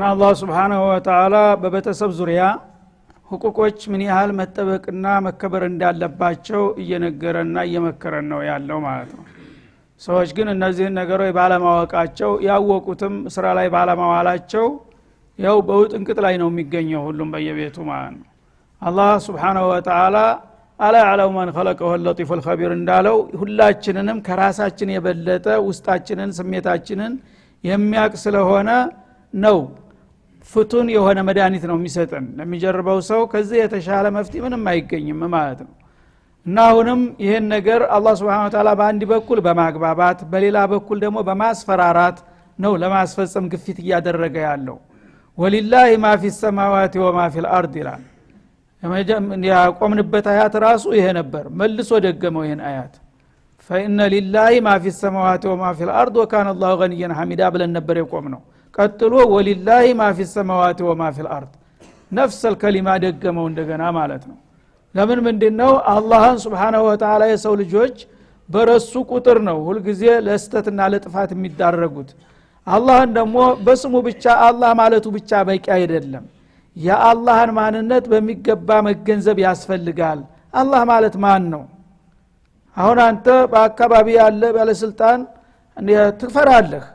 አላህ Subhanahu Wa Ta'ala በቤተሰብ ዙሪያ ሁቁቆች ምን ያህል መጠበቅና መከበር እንዳለባቸው እየነገረና እየመከረን ነው ያለው ማለት ነው። ሰዎች ግን እነዚህ ነገሮች ባለማወቃቸው ያወቁትም ስራ ላይ ባለማዋላቸው ያው በውጥንቅጥ ላይ ነው የሚገኘው ሁሉም በየቤቱ ማለት ነው። አላህ Subhanahu Wa Ta'ala አላ ያለው ማን خلقه اللطيف الخبير እንዳለው ሁላችንንም ከራሳችን የበለጠ ውስጣችንን ስሜታችንን የሚያቅ ስለሆነ ነው ፍቱን የሆነ መድኃኒት ነው የሚሰጠን ለሚጀርበው ሰው ከዚህ የተሻለ መፍትሄ ምንም አይገኝም ማለት ነው። እና አሁንም ይሄን ነገር አላህ Subhanahu Wa Ta'ala በአንድ በኩል በማግባባት በሌላ በኩል ደግሞ በማስፈራራት ነው ለማስፈጸም ግፊት እያደረገ ያለው። ወሊላሂ ማ ፊ السماوات وما في الارض ይላል። ያቆምንበት አያት ራሱ ይሄ ነበር መልሶ ደገመው ይሄን አያት فإن لله ما في السماوات وما في الارض وكان الله غنيا حميدا ብለን ነበር የቆምነው። ቀጥሎ ወሊላሂ ማ ፊ السماوات وما في الارض ነፍስ الكلمه ደገመው እንደገና ማለት ነው። ለምን ምንድነው አላህን Subhanahu Wa Ta'ala የሰው ልጆች በረሱ ቁጥር ነው ሁሉ ጊዜ ለስተትና ለጥፋት የሚዳረጉት። አላህን ደግሞ በስሙ ብቻ አላህ ማለቱ ብቻ በቂ አይደለም። የአላህን ማንነት በሚገባ መገንዘብ ያስፈልጋል። አላህ ማለት ማን ነው? አሁን አንተ በአካባቢ ያለ ባለስልጣን ትፈራለህ።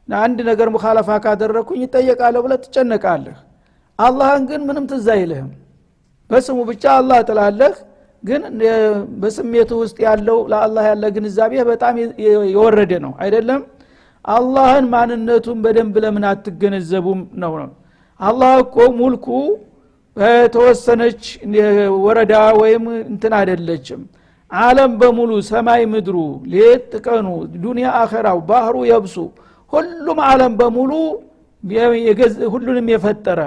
አንድ ነገር ሙኻለፋ ካደረኩኝ ይጠየቃለሁ ብለህ ትጨነቃለህ። አላህን ግን ምንም ትዝ አይልህም። በስሙ ብቻ አላህ ትላለህ። ግን በስሜቱ ውስጥ ያለው ለአላህ ያለ ግንዛቤ በጣም የወረደ ነው አይደለም? አላህን ማንነቱን በደንብ ለምን አትገነዘቡም ነው? አላህ እኮ ሙልኩ ተወሰነች ወረዳ ወይም እንትን አይደለችም። ዓለም በሙሉ ሰማይ ምድሩ ሌት ቀኑ ዱንያ አኺራው ባህሩ የብሱ ሁሉም ዓለም በሙሉ ሁሉንም የፈጠረ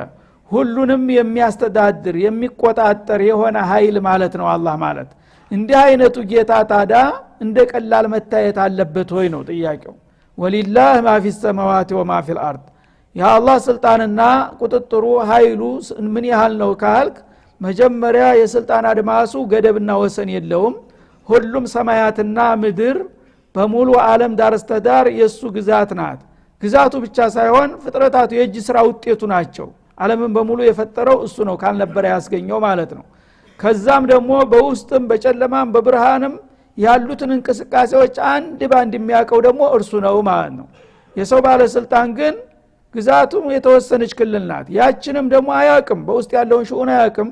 ሁሉንም የሚያስተዳድር የሚቆጣጠር የሆነ ኃይል ማለት ነው አላህ ማለት። እንዲህ አይነቱ ጌታ ታዳ እንደ ቀላል መታየት አለበት ወይ ነው ጥያቄው። ወሊላሂ ማ ፊ السماوات وما في الارض የአላህ ስልጣንና ቁጥጥሩ ኃይሉ ምን ያህል ነው ካልክ መጀመሪያ የስልጣን አድማሱ ገደብና ወሰን የለውም። ሁሉም ሰማያትና ምድር በሙሉ ዓለም ዳርስተዳር የሱ ግዛት ናት። ግዛቱ ብቻ ሳይሆን ፍጥረታቱ የእጅ ስራ ውጤቱ ናቸው። ዓለምን በሙሉ የፈጠረው እሱ ነው ካልነበረ ያስገኘው ማለት ነው። ከዛም ደግሞ በውስጥም በጨለማም በብርሃንም ያሉትን እንቅስቃሴዎች አንድ ባንድ የሚያቀው ደግሞ እርሱ ነው ማለት ነው። የሰው ባለስልጣን ግን ግዛቱም የተወሰነች ክልል ናት። ያችንም ደግሞ አያቅም፣ በውስጥ ያለውን ሹኡን አያቅም።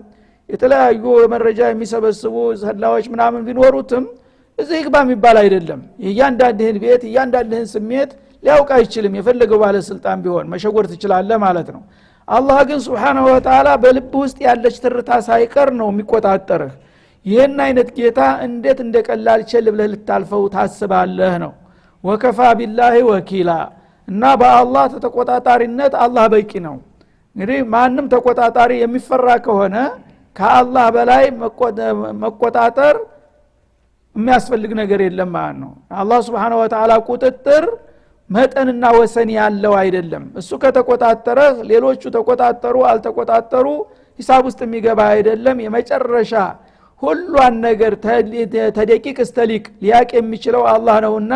የተለያዩ መረጃ የሚሰበስቡ ሰላዎች ምናምን ቢኖሩትም እዚህ ግባ የሚባል አይደለም። እያንዳንድህን ቤት እያንዳንድህን ስሜት ሊያውቅ አይችልም። የፈለገው ባለስልጣን ቢሆን መሸጎር ትችላለህ ማለት ነው። አላህ ግን Subhanahu Wa Ta'ala በልብ ውስጥ ያለች ትርታ ሳይቀር ነው የሚቆጣጠርህ። ይሄን አይነት ጌታ እንዴት እንደቀላል ቸል ብለህ ልታልፈው ታስባለህ ነው። ወከፋ ቢላሂ ወኪላ እና በአላህ ተቆጣጣሪነት አላህ በቂ ነው። እንግዲህ ማንም ተቆጣጣሪ የሚፈራ ከሆነ ከአላህ በላይ መቆጣጠር የሚያስፈልግ ነገር የለም ማለት ነው። አላህ Subhanahu Wa Ta'ala ቁጥጥር መጠንና ወሰን ያለው አይደለም። እሱ ከተቆጣጠረ ሌሎቹ ተቆጣጠሩ አልተቆጣጠሩ ሂሳብ ውስጥ የሚገባ አይደለም። የመጨረሻ ሁሉን ነገር ተደቂቅ እስተሊቅ ሊያቅ የሚችለው አላህ ነውና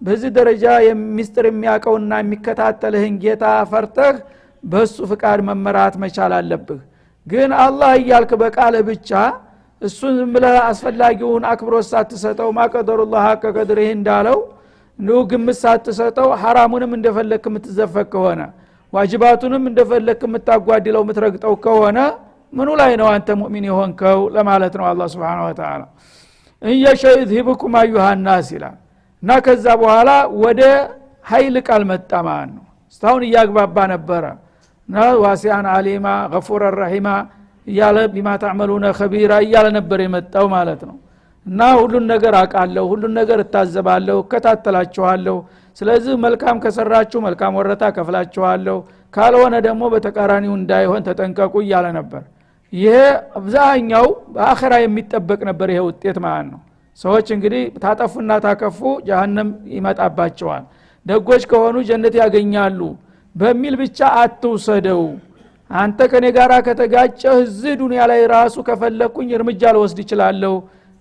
በዚህ ደረጃ የሚስጥር የሚያቀውና የሚከታተልህን ጌታ ፈርተህ በሱ ፍቃድ መመራት መቻል አለብህ። ግን አላህ እያልክ በቃለ ብቻ እሱን ብለህ አስፈላጊውን አክብሮት ሳትሰጠው ማቀደሩላህ ከቀድርህ እንዳለው ነው ግምት ሳትሰጠው ሐራሙንም እንደፈለክ የምትዘፈቅ ከሆነ ዋጅባቱንም እንደፈለክ የምታጓድለው የምትረግጠው ከሆነ ምኑ ላይ ነው አንተ ሙእሚን የሆንከው ለማለት ነው አላህ Subhanahu Wa Ta'ala። እየሸይዝሂብኩም አዩሃ الناس ይላል እና ከዛ በኋላ ወደ ኃይል ቃል መጣ ማለት ነው። እስታውን ያግባባ ነበር እና ዋሲያን አሊማ ገፉር ረሂማ ያለ ቢማ ተعملون خبيرا ያለ ነበር የመጣው ማለት ነው። እና ሁሉን ነገር አቃለሁ ሁሉን ነገር እታዘባለሁ እከታተላችኋለሁ። ስለዚህ መልካም ከሰራችሁ መልካም ወረታ ከፍላችኋለሁ፣ ካልሆነ ደግሞ በተቃራኒው እንዳይሆን ተጠንቀቁ ያለ ነበር። ይሄ አብዛኛው በአኺራ የሚጠበቅ ነበር ይሄ ውጤት ማለት ነው። ሰዎች እንግዲህ ታጠፉና ታከፉ ጀሃነም ይመጣባቸዋል፣ ደጎች ከሆኑ ጀነት ያገኛሉ በሚል ብቻ አትውሰደው። አንተ ከኔ ጋራ ከተጋጨህ እዚህ ዱንያ ላይ ራሱ ከፈለኩኝ እርምጃ ልወስድ ይችላልው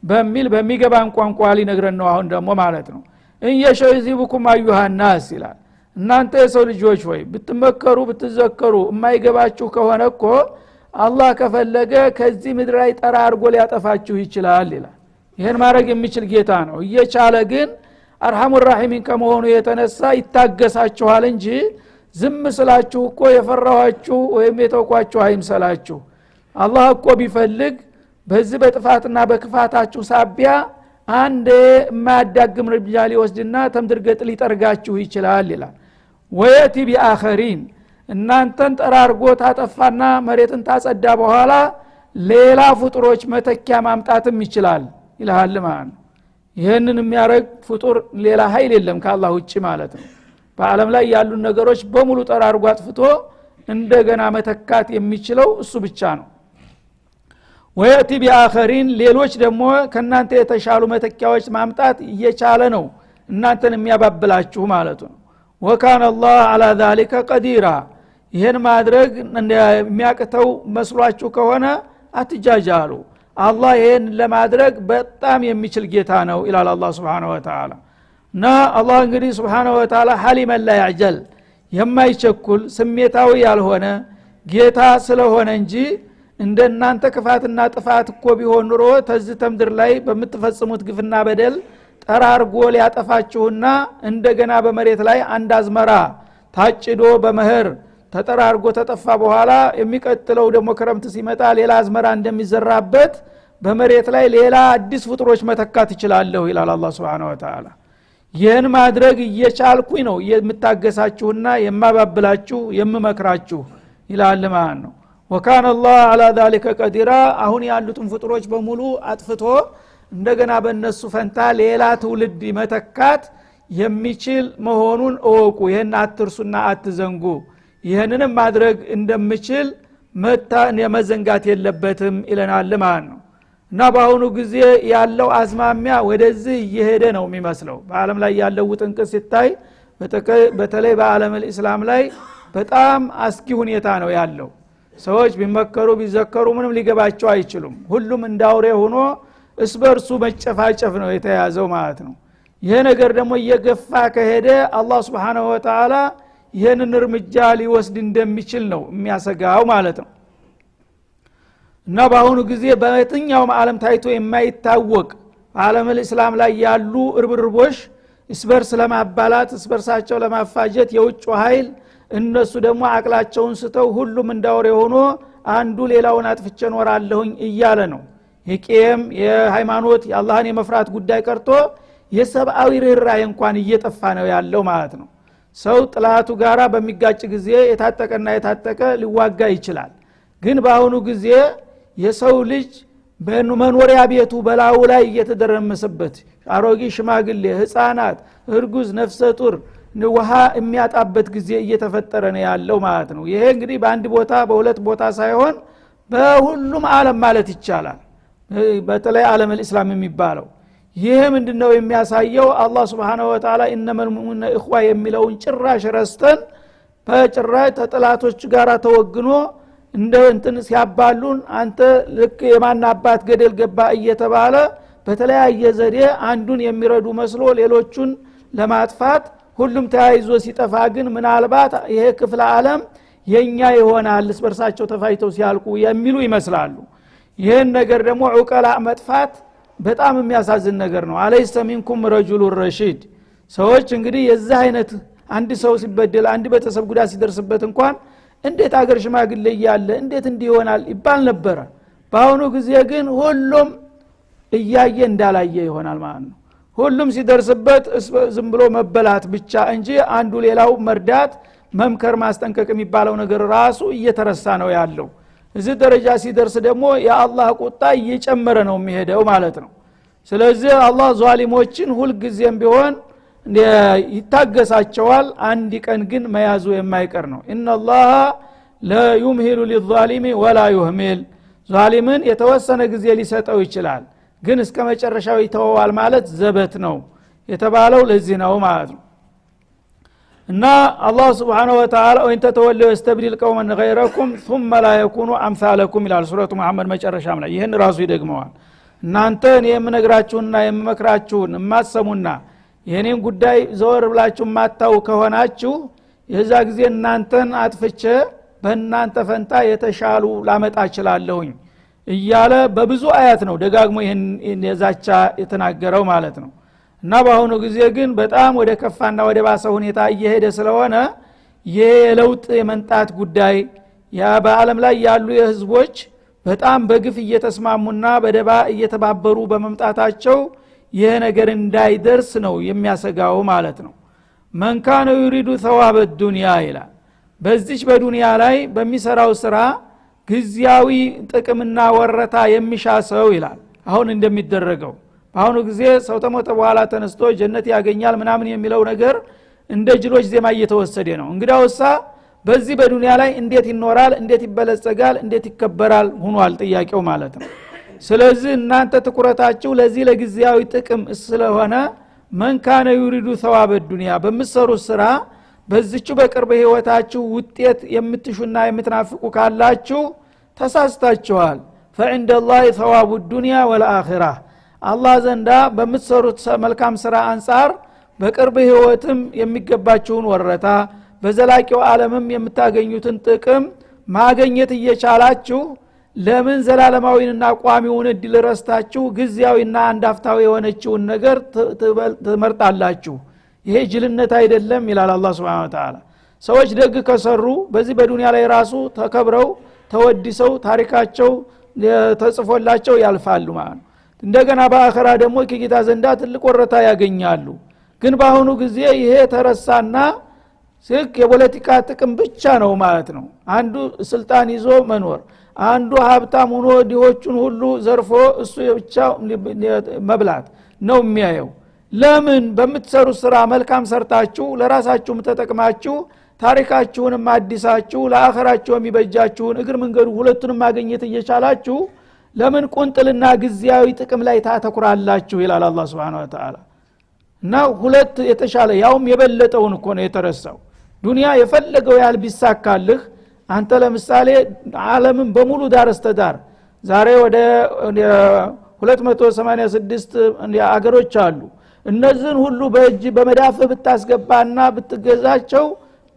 በሚል በሚገባን ቋንቋ ሊነግረን ነው አሁን ደግሞ ማለት ነው። እየሸይዚቡኩም አዩሃ الناس ይላል። እናንተ የሰው ልጆች ሆይ ብትመከሩ ብትዘከሩ የማይገባችሁ ከሆነ እኮ አላህ ከፈለገ ከዚህ ምድር ላይ ጠራርጎ ሊያጠፋችሁ ይችላል ይላል። ይሄን ማድረግ የሚችል ጌታ ነው። እየቻለ ግን አርሐሙ ራሒሚን ከመሆኑ የተነሳ ይታገሳችኋል እንጂ ዝም ስላችሁ እኮ የፈራኋችሁ ወይም የተውኳችሁ አይምሰላችሁ። አላህ እኮ ቢፈልግ በዚህ በጥፋትና በክፋታችሁ ሳቢያ አንድ የማያዳግም እርምጃ ሊወስድና ተምድርገጥ ሊጠርጋችሁ ይችላል ይላል። ወየቲ ቢአኸሪን እናንተን ጠራርጎ ታጠፋና መሬትን ታጸዳ በኋላ ሌላ ፍጡሮች መተኪያ ማምጣትም ይችላል ይላል ማለት ነው። ይሄንን የሚያረግ ፍጡር ሌላ ኃይል የለም ከአላህ ውጪ ማለት ነው። በአለም ላይ ያሉ ነገሮች በሙሉ ጠራርጎ አጥፍቶ እንደገና መተካት የሚችለው እሱ ብቻ ነው። ወየቲ ቢአኸሪን ሌሎች ደግሞ ከናንተ የተሻሉ መተኪያዎች ማምጣት እየቻለ ነው እናንተን የሚያባብላችሁ ማለት ነው። ወካነ አላህ አላ ذلك ቀዲራ ይሄን ማድረግ የሚያቅተው መስሏችሁ ከሆነ አትጃጃሉ። አላህ ይሄን ለማድረግ በጣም የሚችል ጌታ ነው ይላል አላህ Subhanahu Wa Ta'ala። እና አላህ እንግዲህ Subhanahu Wa Ta'ala ሐሊመን ላ ያዕጀል የማይቸኩል ስሜታዊ ያልሆነ ጌታ ስለሆነ እንጂ እንደናንተ ክፋትና ጥፋት እኮ ቢሆን ኑሮ ተዝተም ምድር ላይ በመትፈጽሙት ግፍና በደል ጠራርጎ ሊያጠፋችሁና እንደገና በመሬት ላይ አንድ አዝመራ ታጭዶ በመህር ተጠራርጎ ተጠፋ በኋላ የሚቀጥለው ደግሞ ክረምት ሲመጣ ሌላ አዝመራ እንደሚዘራበት በመሬት ላይ ሌላ አዲስ ፍጡሮች መተካት ይችላልው ይላል አላህ Subhanahu Wa Ta'ala። ይህን ማድረግ እየቻልኩኝ ነው የምታገሳችሁና የማባብላችሁ የምመክራችሁ ይላል ማለት ነው። ወካነ አላህ አላ ذلك ቀዲራ አሁን ያሉትን ፍጡሮች በሙሉ አጥፍቶ እንደገና በእነሱ ፈንታ ሌላ ትውልድ መተካት የሚችል መሆኑን እወቁ። ይሄን አትርሱና አትዘንጉ። ይሄንንም ማድረግ እንደምችል መዘንጋት የለበትም ይለናል ማለት ነው። እና በአሁኑ ጊዜ ያለው አዝማሚያ ወደዚህ እየሄደ ነው የሚመስለው። በአለም ላይ ያለው ውጥንቅጥ ሲታይ በተለይ በአለም እስላም ላይ በጣም አስጊ ሁኔታ ነው ያለው። ሰዎች ቢመከሩ ቢዘከሩ ምንም ሊገባቸው አይችሉም። ሁሉም እንዳውሬ ሆኖ እስበርሱ መጨፋጨፍ ነው የተያዘው ማለት ነው። ይሄ ነገር ደግሞ እየገፋ ከሄደ አላህ Subhanahu Wa Ta'ala ይሄንን እርምጃ ሊወስድ እንደሚችል ነው የሚያሰጋው ማለት ነው። እና በአሁኑ ጊዜ በየትኛው ዓለም ታይቶ የማይታወቅ ዓለም እስላም ላይ ያሉ እርብርቦች እስበርስ ለማባላት እስበርሳቸው ለማፋጀት የውጭ ኃይል እነሱ ደግሞ አቅላቸውን ስተው ሁሉም እንዳወረ ሆኖ አንዱ ሌላውን አጥፍቼ ኖራለሁኝ እያለ ነው። የቂየም የሃይማኖት የአላህን የመፍራት ጉዳይ ቀርቶ የሰብአዊ ርህራሄ እንኳን እየጠፋ ነው ያለው ማለት ነው። ሰው ጥላቱ ጋራ በሚጋጭ ጊዜ የታጠቀና የታጠቀ ሊዋጋ ይችላል። ግን በአሁኑ ጊዜ የሰው ልጅ በመኖሪያ ቤቱ በላው ላይ እየተደረመሰበት አሮጊ ሽማግሌ ህፃናት እርጉዝ ነፍሰ ጡር ውሃ የሚያጣበት ጊዜ እየተፈጠረ ነው ያለው ማለት ነው። ይሄ እንግዲህ በአንድ ቦታ በሁለት ቦታ ሳይሆን በሁሉም ዓለም ማለት ይቻላል። በተለይ ዓለም እስላም የሚባለው ይሄ ምንድነው የሚያሳየው? አላህ Subhanahu Wa Ta'ala ኢነመል ሙእሚኑነ ኢኽዋ የሚለውን ጭራሽ ረስተን በጭራሽ ተጥላቶች ጋራ ተወግኖ እንደ እንትን ሲያባሉን አንተ ልክ የማን አባት ገደል ገባ እየተባለ በተለያየ ዘዴ አንዱን የሚረዱ መስሎ ሌሎቹን ለማጥፋት ሁሉም ተያይዞ ሲጠፋ ግን ምናልባት ይሄ ክፍለ ዓለም የኛ ይሆናል እስበርሳቸው ተፋይተው ሲያልቁ የሚሉ ይመስላሉ። ይሄን ነገር ደግሞ ዑቀላ መጥፋት በጣም የሚያሳዝን ነገር ነው። አለይሰ ሚንኩም ረጁሉ ረሺድ ሰዎች እንግዲህ የዚህ አይነት አንድ ሰው ሲበደል አንድ ቤተሰብ ጉዳት ሲደርስበት እንኳን እንዴት አገር ሽማግሌ ያለ እንዴት እንዲሆናል ይባል ነበር። በአሁኑ ጊዜ ግን ሁሉም እያየ እንዳላየ ይሆናል ማለት ነው። ሁሉም ሲደርስበት ዝም ብሎ መበላት ብቻ እንጂ አንዱ ሌላው መርዳት መምከር ማስጠንቀቅ የሚባለው ነገር ራሱ እየተረሳ ነው ያለው። እዚህ ደረጃ ሲደርስ ደግሞ የአላህ ቁጣ እየጨመረ ነው የሚሄደው ማለት ነው። ስለዚህ አላህ ዛሊሞችን ሁሉ ጊዜም ቢሆን ይታገሳቸዋል። አንድ ቀን ግን መያዙ የማይቀር ነው። ኢነላህ ላ ዩምሂሉ ሊዛሊሚ ወላ ዩህሚል ዛሊምን የተወሰነ ጊዜ ሊሰጠው ይችላል፣ ግን እስከ መጨረሻው ይተዋል ማለት ዘበት ነው የተባለው ለዚህ ነው ማለት ነው። እና አላህ Subhanahu Wa Ta'ala ወንተ ተወለው يستبدل قوما غيركم ثم لا يكونوا امثالكم ይላል ሱረቱ መሐመድ መጨረሻም ላይ ይሄን ራሱ ይደግመዋል። እናንተ የምነግራችሁና የምመክራችሁን ማሰሙና የኔን ጉዳይ ዘወር ብላችሁ ማታው ከሆናችሁ የዛ ጊዜ እናንተን አጥፍቼ በእናንተ ፈንታ የተሻሉ ላመጣ እችላለሁኝ እያለ በብዙ አያት ነው ደጋግሞ ይሄን የዛቻ የተናገረው ማለት ነው። እና በአሁኑ ጊዜ ግን በጣም ወደ ከፋና ወደ ባሰ ሁኔታ እየሄደ ስለሆነ የለውጥ የመንጣት ጉዳይ ያ በአለም ላይ ያሉ የህዝቦች በጣም በግፍ እየተስማሙና በደባ እየተባበሩ በመምጣታቸው ይሄ ነገር እንዳይደርስ ነው የሚያሰጋው ማለት ነው። መን ካነ ይሪዱ ثواب الدنيا ይላል በዚች በዱንያ ላይ በሚሰራው ስራ ግዚያዊ ጥቅምና ወረታ የሚሻ ሰው ይላል። አሁን እንደሚደረገው በአሁኑ ጊዜ ሰው ተሞተ በኋላ ተነስቶ ጀነት ያገኛል ምናምን የሚለው ነገር እንደ ጅሎች ዜማ እየተወሰደ ነው። እንግዲያውሳ በዚህ በዱንያ ላይ እንዴት ይኖራል እንዴት ይበለጸጋል እንዴት ይከበራል ሆኗል ጥያቄው ማለት ነው። ስለዚህ እናንተ ትኩረታችሁ ለዚህ ለግዚያዊ ጥቅም ስለሆነ መን ካነ ይሪዱ ثواب الدنيا በመሰሩት ስራ በዚቹ በቅርብ ህይወታችሁ ውጤት የምትሹና የምትናፍቁ ካላችሁ ተሳስታችኋል። فعند الله ثواب الدنيا والآخرة አላህ ዘንዳ በመሰሩት መልካም ስራ አንፃር በቅርብ ህይወትም የሚገባችሁን ወረታ በዘላቂው ዓለምም የምታገኙትን ጥቅም ማግኘት እየቻላችሁ ለምን ዘላለማዊና ቋሚውን እድል ረስታችሁ ግዚያዊና አንዳፍታዊ የሆነችውን ነገር ትመርጣላችሁ? ይሄ ጅልነት አይደለም ይላል አላህ Subhanahu Wa Ta'ala። ሰዎች ደግ ከሰሩ በዚህ በዱንያ ላይ ራሱ ተከብረው ተወድሰው ታሪካቸው ተጽፎላቸው ያልፋሉ ማለት ነው። እንደገና በአኺራ ደግሞ ከጌታ ዘንዳ ትልቅ ወረታ ያገኛሉ። ግን በአሁኑ ጊዜ ይሄ ተረሳና ስክ የፖለቲካ ጥቅም ብቻ ነው ማለት ነው። አንዱ ስልጣን ይዞ መኖር፣ አንዱ ሀብታም ሆኖ ዲሆቹን ሁሉ ዘርፎ እሱ ብቻ መብላት ነው የሚያየው። ለምን በመትሰሩ ስራ መልካም ሰርታችሁ ለራሳችሁ ተጠቅማችሁ ታሪካችሁንም አዲሳችሁ ለአኺራችሁ የሚበጃችሁን እግር መንገዱ ሁለቱንም ማግኘት እየቻላችሁ ለምን ቁንጥልና ግዚያዊ ጥቅም ላይ ታተኩራላችሁ ይላል አላህ Subhanahu Wa Ta'ala። እና ሁለት የተሻለ ያውም የበለጠውን እኮ ነው የተረሳው። ዱንያ የፈለገው ያህል ቢሳካልህ አንተ ለምሳሌ ዓለምን በሙሉ ዳርስተዳር ዛሬ ወደ 286 አገሮች አሉ። እነዚህን ሁሉ በእጅ በመዳፍ ብታስገባና ብትገዛቸው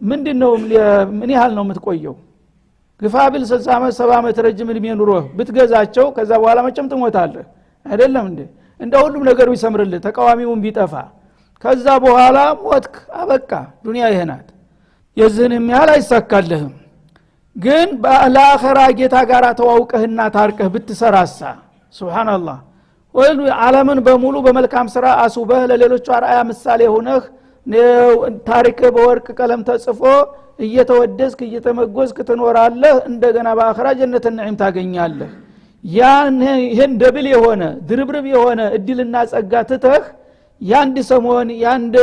ምንድነው ምን ያህል ነው የምትቆየው? ግፋቢል 60 ዓመት 70 ዓመት ረጅም እድሜ ኑሮ ብትገዛቸው ከዛ በኋላ መቼም ትሞታለህ አይደለም እንዴ? እንደ ሁሉም ነገር ቢሰምርልህ ተቃዋሚውን ቢጠፋ ከዛ በኋላ ሞትክ አበቃ። ዱንያ ይሄ ናት። የዚህንም ያህል አይሳካልህም። ግን በአኺራ ጌታ ጋር ተዋውቀህና ታርቀህ ብትሰራሳ ሱብሃንአላህ ወይ ዓለምን በሙሉ በመልካም ስራ አሱበህ ለሌሎች አርአያ ምሳሌ ሆነህ ታሪክ በወርቅ ቀለም ተጽፎ እየተወደስክ እየተመጎስክ ትኖራለህ። እንደገና በአኺራ ጀነትን ነዒም ታገኛለህ። ያን ይሄን ደብል የሆነ ድርብርብ የሆነ እድልና ጸጋ ትተህ ያንድ ሰሞን ያንድ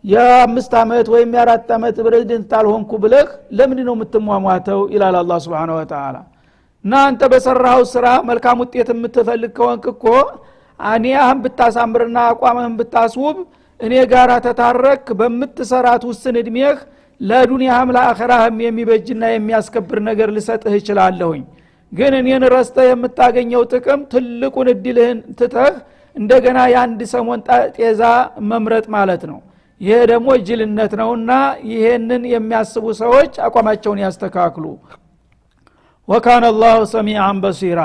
የ5 ዓመት ወይም የ4 ዓመት ፕሬዝዳንት ታልሆንኩ ብለህ ለምን ነው የምትሟሟተው ይላል አላህ Subhanahu Wa Ta'ala። እና አንተ በሰራው ስራ መልካም ውጤት የምትፈልግ ከሆንክ እኮ አንያህም ብታሳምርና አቋምህም ብታስውብ እኔ ጋራ ተታረክ በምትሰራት ውስን እድሜህ ለዱንያህም ለአኺራህም የሚበጅና የሚያስከብር ነገር ልሰጥህ እችላለሁኝ። ግን እኔን ረስተህ የምታገኘው ጥቅም ትልቁን እድልህን ትተህ እንደገና ያንድ ሰሞን ጤዛ መምረጥ ማለት ነው። ይሄ ደግሞ ጅልነት ነውና ይሄንን የሚያስቡ ሰዎች አቋማቸውን ያስተካክሉ። ወካነ አላሁ ሰሚዓን በሲራ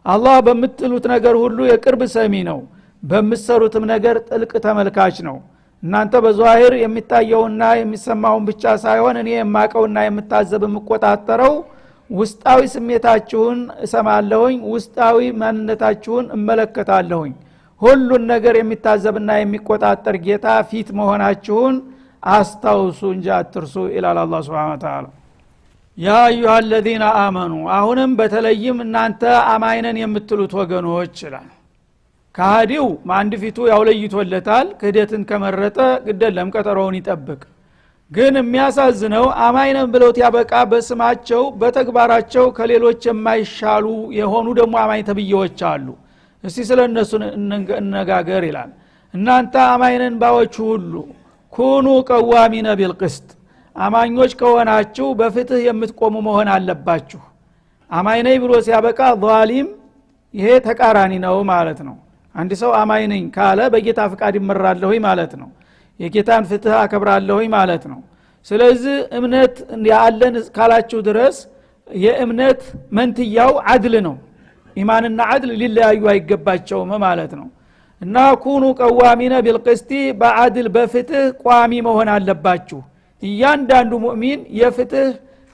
አላህ በምትሉት ነገር ሁሉ የቅርብ ሰሚ ነው፣ በመሰሩትም ነገር ጥልቅ ተመልካች ነው። እናንተ በዛሂር የሚታየውና የሚሰማውን ብቻ ሳይሆን እኔ የማቀውና የምታዘብ የምቆጣጠረው ውስጣዊ ስሜታችሁን እሰማለሁኝ፣ ውስጣዊ ማንነታችሁን እመለከታለሁኝ። ሁሉን ነገር የሚታዘብና የሚቆጣጠር ጌታ ፊት መሆናችሁን አስታውሱ እንጂ አትርሱ ይላል አላህ Subhanahu Wa Ta'ala። ያ አዩሃ الذين آمنوا አሁንም በተለይም እናንተ አማይነን የምትሉት ወገኖች ይላል። ካዲው ማንድ ፊቱ ያውለይቶለታል። ክህደትን ከመረጠ ግደለም ቀጠሮውን ይጠብቅ። ግን የሚያሳዝነው አማይነን ብለውት ያበቃ በስማቸው በተግባራቸው ከሌሎች የማይሻሉ የሆኑ ደግሞ አማኝ ተብየዎች አሉ። እስቲ ስለነሱ እንነጋገር ይላል። እናንተ አማይነን ባዎች ሁሉ ኩኑ ቀዋሚነ ቢልቅስጥ አማኞች ከሆናችሁ በፍትህ የምትቆሙ መሆን አለባችሁ። አማይነይ ብሎ ሲያበቃ ዛሊም ይሄ ተቃራኒ ነው ማለት ነው። አንድ ሰው አማኝ ነኝ ካለ በጌታ ፍቃድ ይመራለሁኝ ማለት ነው የጌታን ፍትህ አከብራለሁኝ ማለት ነው ስለዚህ እምነት ያለን ካላችሁ ድረስ የእምነት መንትያው አድል ነው ኢማንና አድል ሊለያዩ አይገባቸውም ማለት ነው እና ኩኑ ቀዋሚነ ቢልቅስቲ በአድል በፍትህ ቋሚ መሆን አለባችሁ እያንዳንዱ ሙእሚን የፍትህ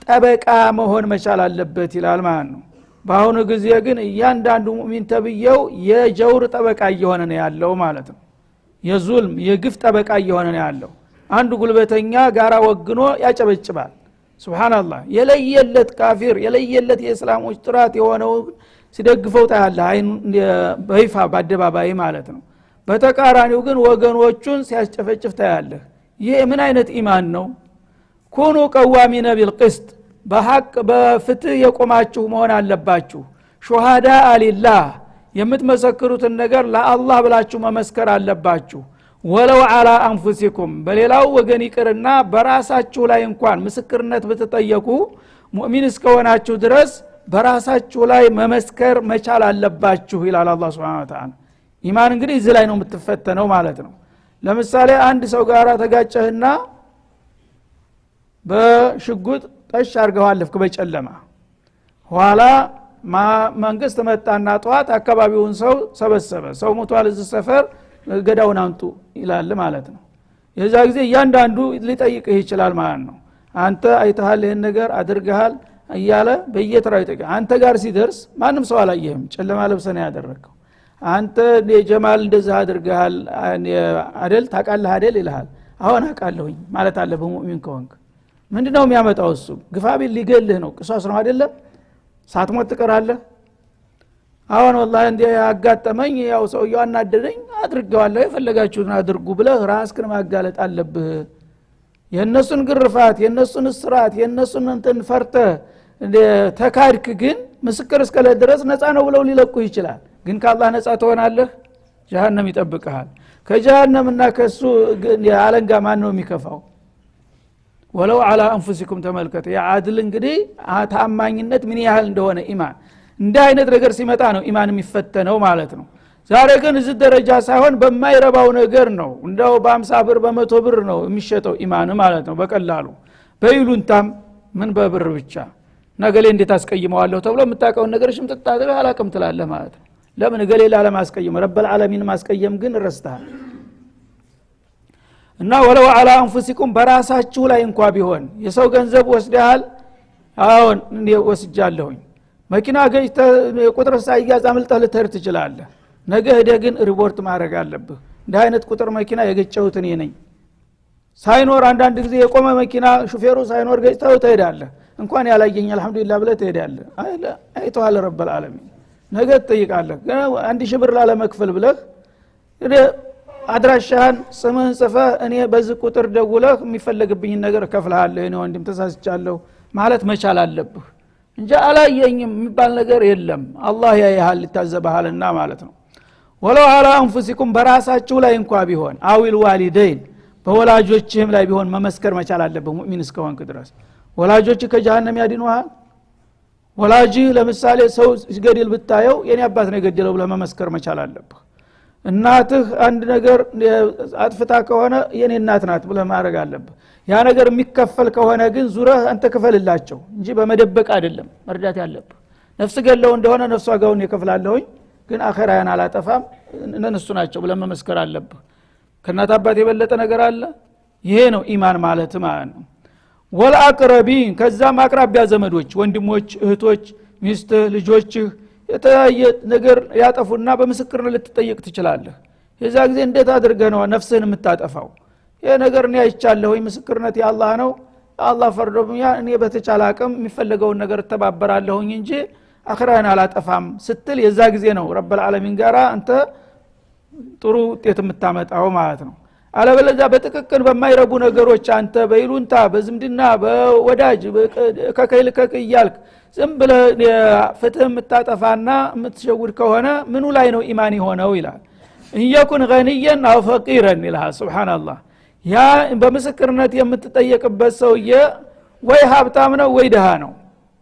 ጠበቃ መሆን መቻል አለበት ይላል ማለት ነው በአሁኑ ጊዜ ግን እያንዳንዱ ሙእሚን ተብየው የጀውር ጠበቃ እየሆነ ነው ያለው ማለት ነው የዙልም የግፍ ጠበቃ እየሆነ ነው ያለው አንዱ ጉልበተኛ ጋራ ወግኖ ያጨበጭባል ሱብሃንአላህ የለየለት ካፊር የለየለት የእስላሞች ጥራት የሆነው ሲደግፈው ታያለ አይን በይፋ በአደባባይ ማለት ነው በተቃራኒው ግን ወገኖቹን ሲያስጨፈጭፍ ታያለ ይሄ ምን አይነት ኢማን ነው ኩኑ ቀዋሚነ ቢልቅስት በሐቅ በፍትህ የቆማችሁ መሆን አለባችሁ ሹሃዳ ሊላህ የምትመሰክሩትን ነገር ለአላህ ብላችሁ መመስከር አለባችሁ ወለው አላ አንፉሲኩም በሌላው ወገን ይቅርና በራሳችሁ ላይ እንኳን ምስክርነት ብትጠየቁ ሙእሚን እስከሆናችሁ ድረስ በራሳችሁ ላይ መመስከር መቻል አለባችሁ ይላል አላህ Subhanahu Wa Ta'ala ኢማን እንግዲህ እዚህ ላይ ነው የምትፈተነው ማለት ነው ለምሳሌ አንድ ሰው ጋራ ተጋጨህና በሽጉጥ ጠሽ አርገው አለፍክ በጨለማ ኋላ መንግስት መጣና ጧት አካባቢውን ሰው ሰበሰበ ሰው ሞቷል እዚህ ሰፈር ገዳውን አንጡ ይላል ማለት ነው የዛ ጊዜ እያንዳንዱ ሊጠይቅህ ይችላል ማለት ነው አንተ አይተሃል ይሄን ነገር አድርገሃል እያለ በየተራው ይጠይቅ አንተ ጋር ሲደርስ ማንም ሰው አላየህም ጨለማ ለብሰህ ነው ያደረከው አንተ ጀማል እንደዛ አድርገሃል አይደል ታቃለህ አይደል ይልሃል አሁን አቃለሁኝ ማለት አለ በሙእሚን ከሆንክ ምንድነው የሚያመጣው እሱ ግፋቢል ሊገልህ ነው ቅሷስ ነው አይደለም ሳትሞት ትቀራለህ አሁን والله እንደ ያጋጠመኝ ያው ሰውየው አናደደኝ አድርገዋለሁ የፈለጋችሁትን አድርጉ ብለህ ራስህን ማጋለጥ አለብህ የነሱን ግርፋት የነሱን እስራት የነሱን እንትን ፈርተህ ተካድክ ግን ምስክር እስከለ ድረስ ነፃ ነው ብለው ሊለቁ ይችላል ግን ከአላህ ነፃ ትሆናለህ ጀሃነም ይጠብቅሃል ከጀሃነምና ከሱ ያለንጋ ማን ነው የሚከፋው ወለው على انفسكم ተመልከቱ የአድል እንግዲህ ታማኝነት ምን ያህል እንደሆነ ኢማን እንደ አይነት ነገር ሲመጣ ነው ኢማን የሚፈተነው ማለት ነው ዛሬ ግን እዚህ ደረጃ ሳይሆን በማይረባው ነገር ነው እንደው በ50 ብር በ100 ብር ነው የሚሸጠው ኢማን ማለት ነው በቀላሉ በይሉንታም ምን በብር ብቻ ነገሌ እንዴት አስቀይመዋለሁ ተብሎ የምታውቀውን ነገር ሽምጥጥ አድርገህ አላቅም ትላለህ ማለት ነው ለምን ገሌ ለማስቀየም ረብል ዓለሚን ማስቀየም ግን ረስተሃል እና ወለው على انفسكم በራሳችሁ ላይ እንኳን ቢሆን የሰው ገንዘብ ወስደሃል አሁን እንዴ ወስጃለሁኝ መኪና ገጭተ ቁጥር ሳይያዝ አምልጠህ ልትሄድ ትችላለህ ነገ ሄደህ ግን ሪፖርት ማድረግ አለብህ እንደ አይነት ቁጥር መኪና የገጨሁት እኔ ነኝ ሳይኖር አንዳንድ ጊዜ የቆመ መኪና ሹፌሩ ሳይኖር ገጭተው ትሄዳለህ እንኳን ያላየኝ አልহামዱሊላህ ብለህ ትሄዳለህ አይተዋል ረብል ዓለሚን ነገ ትጠይቃለህ 1000 ብር ላለመክፈል ብለህ አድራሻህን ስምህን ጽፈህ እኔ በዚህ ቁጥር ደውለህ የሚፈልግብኝ ነገር ከፍልሃለሁ እኔ ወንድም ተሳስቻለሁ ማለት መቻል አለብህ እንጂ አላየኝም የሚባል ነገር የለም አላህ ያያል ይታዘበሃልና ማለት ነው ወለው على انفسكم በራሳችሁ ላይ እንኳን ቢሆን አዊል ዋሊደይን በወላጆችህም ላይ ቢሆን መመስከር መቻል አለብህ ሙእሚን እስከሆንክ ድረስ ወላጆች ከጀሃነም ያድኑሃል ወላጅ ለምሳሌ ሰው ሲገድል ብታየው የኔ አባት ነው የገደለው ብለህ መመስከር መቻል አለብህ እናትህ አንድ ነገር አጥፍታ ከሆነ የኔ እናት ናት ብለህ ማድረግ አለብህ ያ ነገር የሚከፈል ከሆነ ግን ዙረህ አንተ ከፈልላቸው እንጂ በመደበቅ አይደለም መርዳት ያለብህ ነፍስ ገለው እንደሆነ ነፍሷ ጋውን ይከፍላለሁኝ ግን አኺራያን አላጠፋም እነሱ ናቸው ብለህ መመስከር አለብህ ከእናት አባት የበለጠ ነገር አለ ይሄ ነው ኢማን ማለት ነው ወልአቅረቢን ከዛም አቅራቢያ ዘመዶች ወንድሞች እህቶች ሚስት ልጆች የተያየ ነገር ያጠፉና በምስክርነት ልትጠየቅ ትችላለህ የዛ ጊዜ እንዴት አድርገህ ነው ነፍስህን የምታጠፋው ይሄ ነገር ነው አይቻለሁ ምስክርነት ያላህ ነው አላህ ፈርዶብኛ እኔ በተቻለ አቅም የሚፈልገውን ነገር ተባበራለሁኝ እንጂ አኺራን አላጠፋም ስትል የዛ ጊዜ ነው ረብል ዓለሚን ጋራ አንተ ጥሩ ውጤት የምታመጣው ማለት ነው አለበለዚያ በጥቅቅን በማይረቡ ነገሮች አንተ በይሉንታ በዝምድና በወዳጅ ከከይልከክ ይያልክ ዝም ብለህ ፍትህ የምታጠፋና የምትሸውድ ከሆነ ምኑ ላይ ነው ኢማን የሆነው ይላል እንየኩን ገኒየን አው ፈቂረን ይላል ሱብሃንአላህ ያ በምስክርነት የምትጠየቅበት ሰውዬ ወይ ሀብታም ነው ወይ ደሃ ነው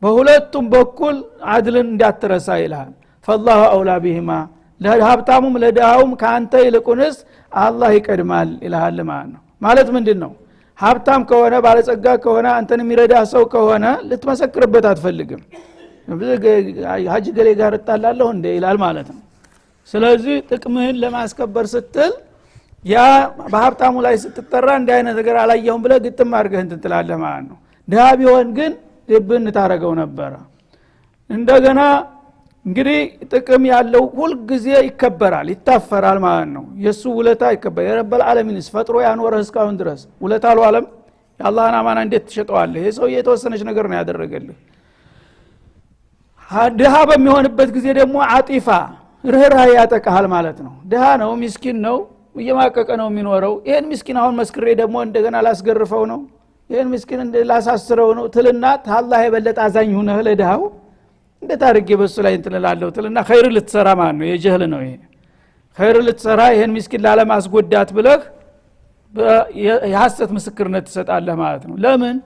በሁለቱም በኩል አድልን እንዳትረሳ ይላል فالله اولى بهما ለሀብታሙም ለድሃውም ካንተ ይልቁንስ አላህ ይቀድማል ይላል ማለት ነው። ማለት ምንድነው? ሀብታም ከሆነ ባለጸጋ ከሆነ አንተን የሚረዳ ሰው ከሆነ ልትመሰክርበት አትፈልግም። ሀጅ ገሌ ጋር እጣላለሁ እንደ ይላል ማለት ነው። ስለዚህ ጥቅምህን ለማስከበር ስትል ያ በሀብታሙ ላይ ስትጠራ እንደ አይነት ነገር አላየሁም ብለህ ግጥም አድርገህ እንትን ትላለህ ማለት ነው። ድሃ ቢሆን ግን ልብን ታረገው ነበር። እንደገና እንግዲህ ጥቅም ያለው ሁሉ ጊዜ ይከበራል ይታፈራል ማለት ነው። የሱ ውለታ ይከበር የረበል ዓለሚንስ ፈጥሮ ያኖረህ እስካሁን ድረስ ውለታ ዓለም የአላህን አማና እንዴት ትሸጠዋለህ? ይሄ ሰው የተወሰነች ነገር ነው ያደረገልህ። ድሃ በሚሆንበት ጊዜ ደግሞ አጢፋ ርህራሄ ያጠቃሃል ማለት ነው። ድሃ ነው ምስኪን ነው እየማቀቀ ነው የሚኖረው። ይሄን ምስኪን አሁን መስክሬ ደግሞ እንደገና ላስገርፈው ነው ይሄን ምስኪን ላሳስረው ነው ትልና ታላህ የበለጠ አዛኝ ሆነህ ለድሃው እንዴት አድርጌ በሱ ላይ እንትላለሁ ትልና ኸይር ልትሰራ ማለት ነው። የጀህል ነው ይሄ። ኸይር ልትሰራ ይሄን ምስኪን ላለማስጎዳት ብለህ የሐሰት ምስክርነት ትሰጣለህ ማለት ነው። ለምን?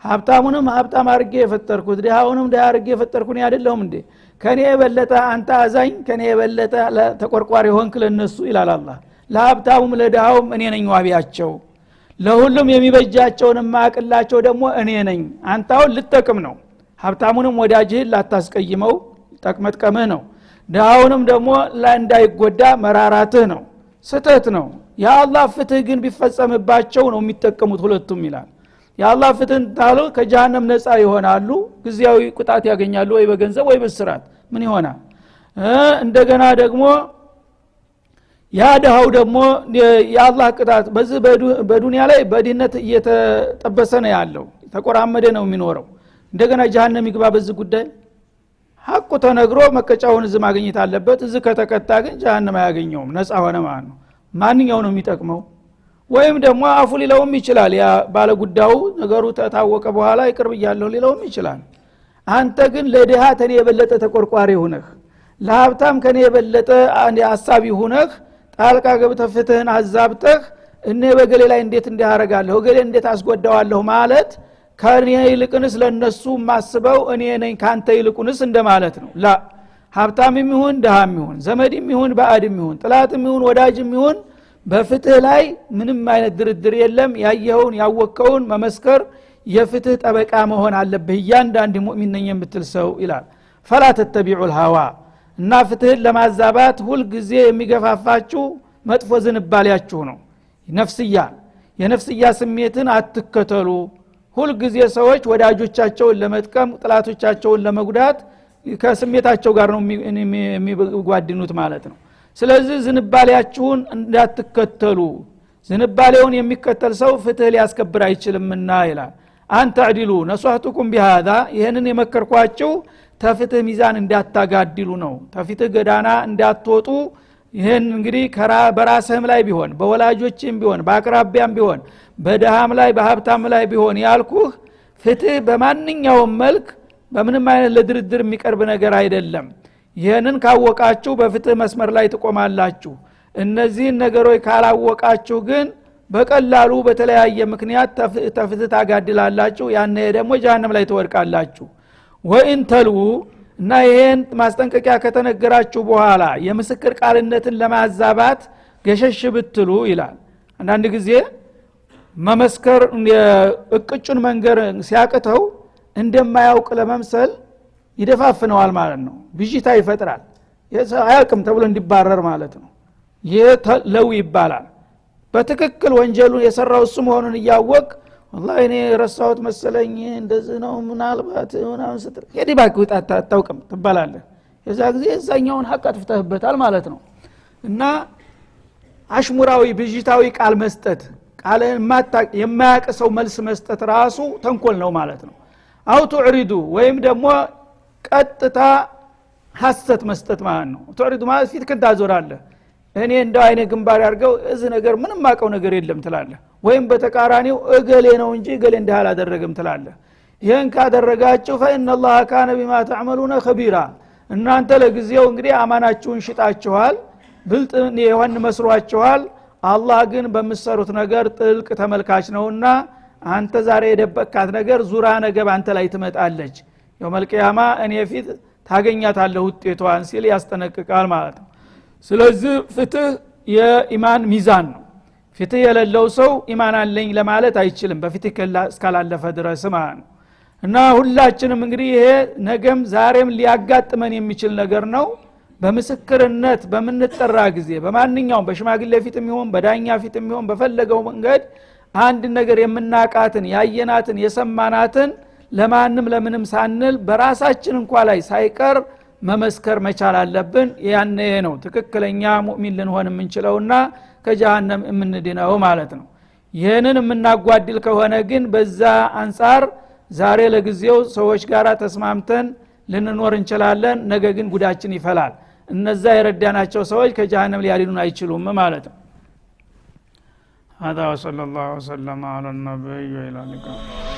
ሀብታሙንም ሀብታም አድርጌ የፈጠርኩት ድሃውንም ድሃ አድርጌ የፈጠርኩኝ አይደለሁም እንዴ? ከኔ የበለጠ አንተ አዛኝ ከኔ የበለጠ ተቆርቋሪ ሆንክ ለነሱ ይላል አላህ። ለሀብታሙም ለድሃውም እኔ ነኝ ዋቢያቸው፣ ለሁሉም የሚበጃቸውን ማቅላቸው ደግሞ እኔ ነኝ። አንተው ልትጠቅም ነው። ሀብታሙንም ወዳጅህን ላታስቀይመው ጠቅመጥቀምህ ነው። ድሃውንም ደግሞ እንዳይጎዳ መራራትህ ነው። ስተት ነው። የአላህ ፍትህ ግን ቢፈጸምባቸው ነው የሚጠቀሙት ሁለቱም ይላል። የአላህ ፍትህን ታሉ ከጀሃነም ነፃ ይሆናሉ። ግዚያዊ ቁጣት ያገኛሉ ወይ በገንዘብ ወይ በስራት ምን ይሆናል? እንደገና ደግሞ ያ ድሃው ደግሞ የአላህ ቅጣት በዚህ በዱንያ ላይ በድህነት እየተጠበሰ ነው ያለው ተቆራመደ ነው የሚኖረው። እንደገና ጀሃነም ይግባ በዚህ ጉዳይ ሐቁ ተነግሮ መቀጫውን እዚህ ማግኘት አለበት። እዚህ ከተቀጣ ግን ጀሃነም አያገኘውም ነፃ ሆነ ማለት ነው። ማንኛው ነው የሚጠቅመው? ወይም ደግሞ አፉ ሊለውም ይችላል። ያ ባለ ጉዳዩ ነገሩ ተታወቀ በኋላ ይቅርብ ይያለው ሊለውም ይችላል። አንተ ግን ለድሃ ተኔ የበለጠ ተቆርቋሪ ሆነህ ለሀብታም ከኔ የበለጠ አሳቢ ሆነህ ጣልቃ ገብተህ ፍትህን አዛብተህ እኔ በገሌ ላይ እንዴት እንዲያረጋለሁ ገሌ እንዴት አስጎዳዋለሁ ማለት ከኔ ይልቁንስ ለነሱ ማስበው እኔ ነኝ ካንተ ይልቁንስ እንደማለት ነው። ላ ሀብታምም ይሁን ድሃም ይሁን ዘመድም ይሁን ባዕድም ይሁን ጥላትም ይሁን ወዳጅም ይሁን በፍትህ ላይ ምንም አይነት ድርድር የለም። ያየኸውን ያወቀውን መመስከር የፍትህ ጠበቃ መሆን አለብህ እያንዳንዱ ሙእሚን ነኝ የምትል ሰው ይላል። ፈላ ተተቢዑ الهوى እና ፍትህን ለማዛባት ሁሉ ጊዜ የሚገፋፋችሁ መጥፎ ዝንባሌያችሁ ነው። የነፍስያ ስሜትን አትከተሉ። ሁሉ ጊዜ ሰዎች ወዳጆቻቸውን ለመጥቀም ጥላቶቻቸውን ለመጉዳት ከስሜታቸው ጋር ነው የሚጓድኑት ማለት ነው። ስለዚህ ዝንባሌያችሁን እንዳትከተሉ። ዝንባሌውን የሚከተል ሰው ፍትህ ሊያስከብር አይችልምና ይላል። አንተ አድሉ ነሷህቱኩም بهذا ይሄንን የመከርኳችሁ ተፍትህ ሚዛን እንዳታጋድሉ ነው። ተፍትህ ገዳና እንዳትወጡ። ይሄን እንግዲህ በራስህም ላይ ቢሆን በወላጆችም ቢሆን በአቅራቢያም ቢሆን በደሃም ላይ በሀብታም ላይ ቢሆን ያልኩህ ፍትህ በማንኛውም መልክ በምንም አይነት ለድርድር የሚቀርብ ነገር አይደለም። ይሄንን ካወቃችሁ በፍትህ መስመር ላይ ትቆማላችሁ። እነዚህን ነገሮች ካላወቃችሁ ግን በቀላሉ በተለያየ ምክንያት ተፍትህ ታጋድላላችሁ። ያኔ ደግሞ ጀሃነም ላይ ትወድቃላችሁ። ወኢን ተልው እና ይሄን ማስጠንቀቂያ ከተነገራችሁ በኋላ የምስክር ቃልነትን ለማዛባት ገሸሽ ብትሉ ይላል። አንዳንድ ጊዜ መመስከር እቅጩን መንገር ሲያቅተው እንደማያውቅ ለመምሰል ይደፋፍነዋል ማለት ነው። ብዥታ ይፈጥራል። አያውቅም ተብሎ እንዲባረር ማለት ነው። ይሄ ለው ይባላል። በትክክል ወንጀሉን የሰራው እሱ መሆኑን እያወቅ والله እኔ ረሳሁት መሰለኝ እንደዚህ ነው ምናልባት ምናምን ስትል የዲባክ ወጣት አታውቅም ትባላለህ። የዛ ጊዜ እዛኛውን ሐቅ አጥፍተህበታል ማለት ነው። እና አሽሙራዊ ብዥታዊ ቃል መስጠት ቃልን የማያውቅ ሰው መልስ መስጠት ራሱ ተንኮል ነው ማለት ነው። አው ተዕሪዱ ወይም ደግሞ ቀጥታ ሐሰት መስጠት ማለት ነው። ተዕሪዱ ማለት ፊት ከንታ ዞራለህ እኔ እንደው አይነ ግንባር ያርገው እዚህ ነገር ምንም ማቀው ነገር የለም ትላለህ። ወይም በተቃራኒው እገሌ ነው እንጂ እገሌ እንዳል አደረገም ትላለህ። ይሄን ካደረጋችሁ فإن الله كان بما تعملون خبيرا እናንተ ለጊዜው እንግዲህ አማናችሁን ሽጣችኋል ብልጥ የሆነ መስሯችኋል። አላህ ግን በመሰሩት ነገር ጥልቅ ተመልካች ነውና አንተ ዛሬ የደበቃት ነገር ዙራ ነገ አንተ ላይ ትመጣለች። የውመል ቂያማ እኔ ፊት ታገኛታለህ ውጤቷን ሲል ያስጠነቅቃል ማለት ነው። ስለዚህ ፍትህ የኢማን ሚዛን ነው ፍትህ የሌለው ሰው ኢማን አለኝ ለማለት አይችልም በፍትህ እስካላለፈ ድረስ ማለት ነው እና ሁላችንም እንግዲህ ይሄ ነገም ዛሬም ሊያጋጥመን የሚችል ነገር ነው በምስክርነት በመንጠራ ጊዜ በማንኛውም በሽማግሌ ፊትም ይሁን በዳኛ ፊትም ይሁን በፈለገው መንገድ አንድ ነገር የምናቃትን ያየናትን የሰማናትን ለማንም ለምንም ሳንል በራሳችን እንኳን ላይ ሳይቀር መመስከር መቻል አለብን ያኔ ነው ትክክለኛ ሙእሚን ልንሆን የምንችለውና ከጀሃነም የምንድነው ማለት ነው ይሄንን የምናጓድል ከሆነ ግን በዛ አንፃር ዛሬ ለጊዜው ሰዎች ጋራ ተስማምተን ልንኖር እንችላለን ነገ ግን ጉዳችን ይፈላል እነዛ የረዳናቸው ሰዎች ከጀሃነም ሊያድኑን አይችሉም ማለት ነው هذا وصلى الله وسلم على النبي وعلى اله